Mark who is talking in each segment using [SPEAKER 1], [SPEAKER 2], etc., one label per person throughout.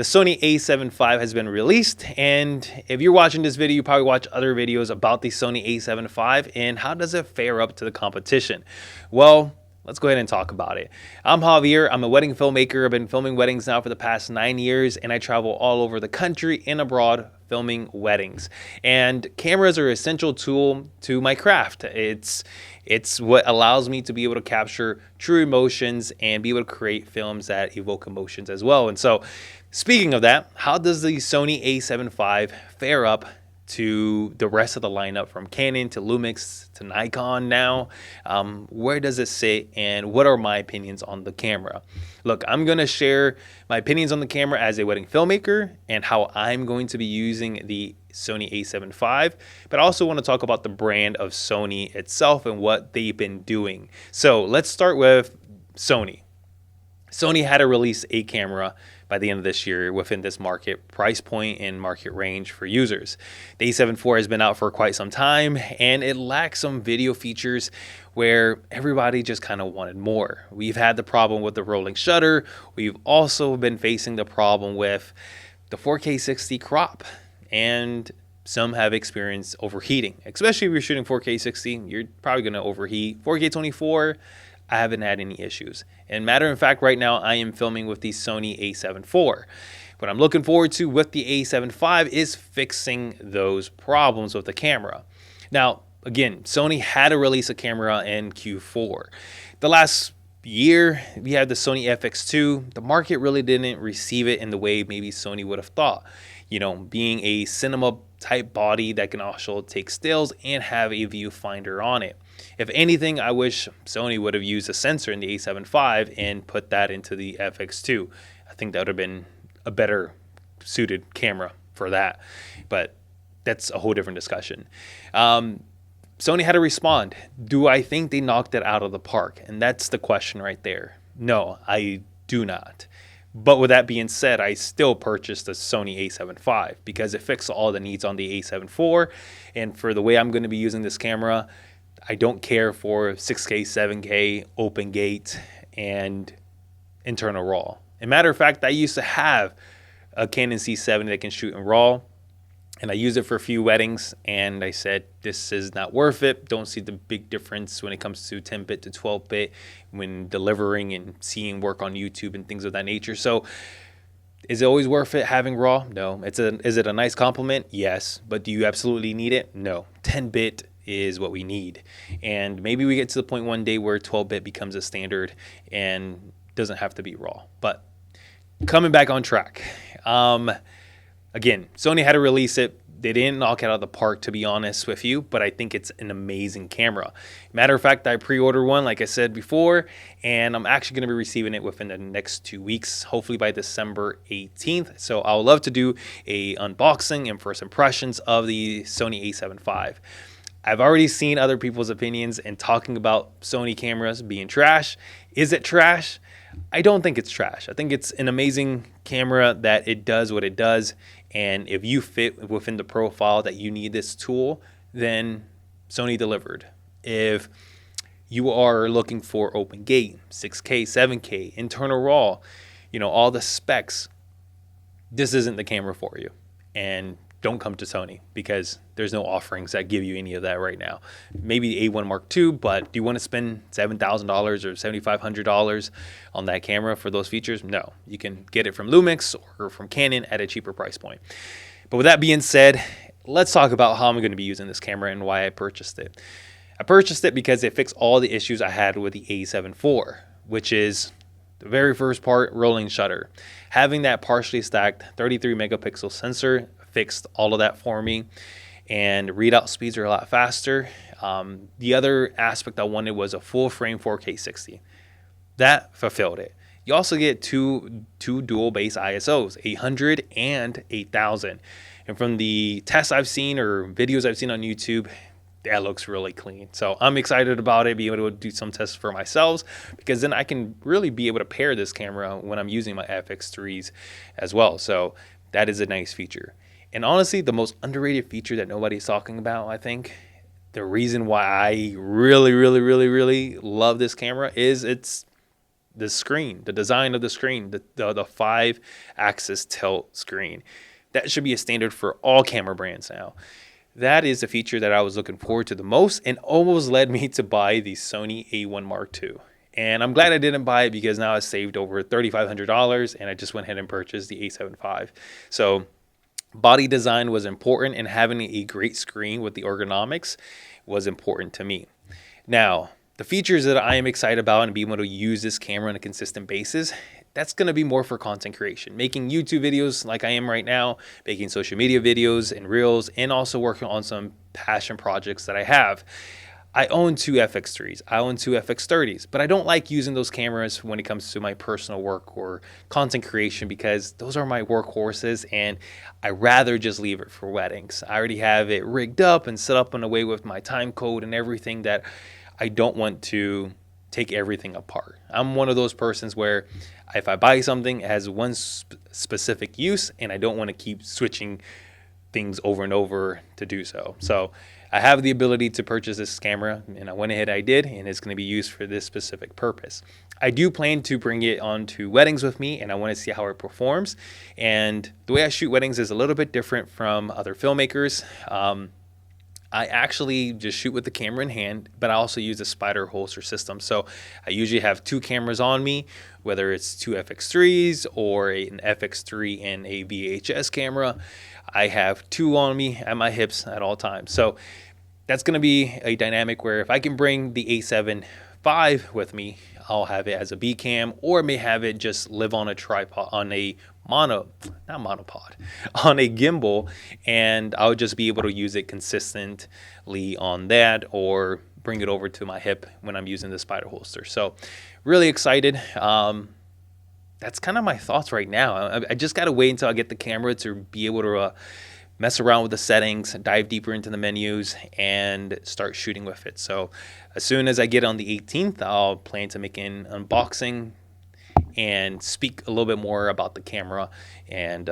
[SPEAKER 1] The Sony A7V has been released, and if you're watching this video, you probably watch other videos about the Sony A7V and how does it fare up to the competition. Well, let's go ahead and talk about it. I'm Javier. I'm a wedding filmmaker. I've been filming weddings now for the past 9 years, and I travel all over the country and abroad filming weddings. And cameras are an essential tool to my craft. It's what allows me to be able to capture true emotions and be able to create films that evoke emotions as well. And so, speaking of that, how does the Sony A7V fare up to the rest of the lineup, from Canon to Lumix to Nikon now? Where does it sit, and what are my opinions on the camera? Look, I'm going to share my opinions on the camera as a wedding filmmaker and how I'm going to be using the Sony A7V, but I also want to talk about the brand of Sony itself and what they've been doing. So let's start with Sony. Sony had to release a camera by the end of this year within this market price point and market range for users. The A7 IV has been out for quite some time, and it lacks some video features where everybody just kind of wanted more. We've had the problem with the rolling shutter. We've also been facing the problem with the 4K 60 crop, and some have experienced overheating. Especially if you're shooting 4K 60, you're probably going to overheat. 4K 24, I haven't had any issues. And matter of fact, right now I am filming with the Sony A7 IV. What I'm looking forward to with the A7V is fixing those problems with the camera. Now, again, Sony had to release a camera in Q4. The last year, we had the Sony FX2. The market really didn't receive it in the way maybe Sony would have thought. You know, being a cinema type body that can also take stills and have a viewfinder on it. If anything, I wish Sony would have used a sensor in the A7V and put that into the FX2. I think that would have been a better suited camera for that, but that's a whole different discussion. Sony had to respond. Do I think they knocked it out of the park? And that's the question right there. No, I do not. But with that being said, I still purchased the Sony A7V because it fixed all the needs on the A7 IV. And for the way I'm going to be using this camera, I don't care for 6K, 7K, open gate, and internal RAW. As a matter of fact, I used to have a Canon C7 that can shoot in RAW, and I used it for a few weddings, and I said, this is not worth it. Don't see the big difference when it comes to 10-bit to 12-bit when delivering and seeing work on YouTube and things of that nature. So is it always worth it having RAW? No. Is it a nice compliment? Yes. But do you absolutely need it? No. 10-bit is what we need. And maybe we get to the point one day where 12-bit becomes a standard and doesn't have to be RAW. But coming back on track. Again, Sony had to release it. They didn't knock it out of the park, to be honest with you, but I think it's an amazing camera. Matter of fact, I pre-ordered one, like I said before, and I'm actually going to be receiving it within the next 2 weeks, hopefully by December 18th. So I would love to do a unboxing and first impressions of the Sony A7V. I've already seen other people's opinions and talking about Sony cameras being trash. Is it trash? I don't think it's trash. I think it's an amazing camera that it does what it does. And if you fit within the profile that you need this tool, then Sony delivered. If you are looking for open gate, 6K, 7K, internal RAW, you know, all the specs, this isn't the camera for you. And don't come to Sony because there's no offerings that give you any of that right now. Maybe A1 Mark II, but do you want to spend $7,000 or $7,500 on that camera for those features? No. You can get it from Lumix or from Canon at a cheaper price point. But with that being said, let's talk about how I'm going to be using this camera and why I purchased it. I purchased it because it fixed all the issues I had with the A7 IV, which is the very first part, rolling shutter. Having that partially stacked 33 megapixel sensor fixed all of that for me, and readout speeds are a lot faster. The other aspect I wanted was a full frame 4K 60. That fulfilled it. You also get two dual base ISOs, 800 and 8000. And from the tests I've seen or videos I've seen on YouTube, that looks really clean. So I'm excited about it, being able to do some tests for myself, because then I can really be able to pair this camera when I'm using my FX3s as well. So that is a nice feature. And honestly, the most underrated feature that nobody's talking about, I think, the reason why I really love this camera is it's the screen, the design of the screen, the 5-axis tilt screen. That should be a standard for all camera brands now. That is a feature that I was looking forward to the most and almost led me to buy the Sony A1 Mark II. And I'm glad I didn't buy it because now I saved over $3,500 and I just went ahead and purchased the A7 V. So body design was important, and having a great screen with the ergonomics was important to me. Now, the features that I am excited about and being able to use this camera on a consistent basis, that's going to be more for content creation, making YouTube videos like I am right now, making social media videos and reels, and also working on some passion projects that I have. I own two FX3s, I own two FX30s, but I don't like using those cameras when it comes to my personal work or content creation because those are my workhorses, and I rather just leave it for weddings. I already have it rigged up and set up in a way with my time code and everything that I don't want to take everything apart. I'm one of those persons where if I buy something, it has one specific use, and I don't want to keep switching things over and over to do so. So I have the ability to purchase this camera, and I went ahead, I did, and it's going to be used for this specific purpose. I do plan to bring it on to weddings with me, and I want to see how it performs. And the way I shoot weddings is a little bit different from other filmmakers. I actually just shoot with the camera in hand, but I also use a spider holster system. So I usually have two cameras on me, whether it's two FX3s or an FX3 and a VHS camera. I have two on me at my hips at all times. So that's going to be a dynamic where if I can bring the A7V with me, I'll have it as a B cam, or may have it just live on a tripod, on a on a gimbal, and I'll just be able to use it consistently on that, or bring it over to my hip when I'm using the spider holster. So really excited. That's kind of my thoughts right now. I just got to wait until I get the camera to be able to mess around with the settings, dive deeper into the menus, and start shooting with it. So as soon as I get on the 18th, I'll plan to make an unboxing and speak a little bit more about the camera and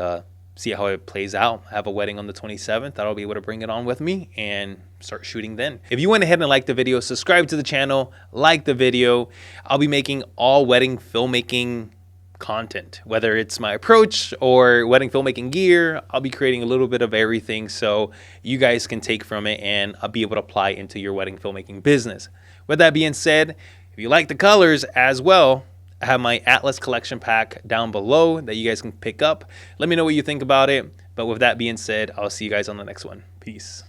[SPEAKER 1] see how it plays out. I have a wedding on the 27th. I'll be able to bring it on with me and start shooting then. If you went ahead and liked the video, subscribe to the channel, like the video. I'll be making all wedding filmmaking content, whether it's my approach or wedding filmmaking gear. I'll be creating a little bit of everything so you guys can take from it and I'll be able to apply into your wedding filmmaking business. With that being said, if you like the colors as well, I have my Atlas collection pack down below that you guys can pick up. Let me know what you think about it. But with that being said, I'll see you guys on the next one. Peace.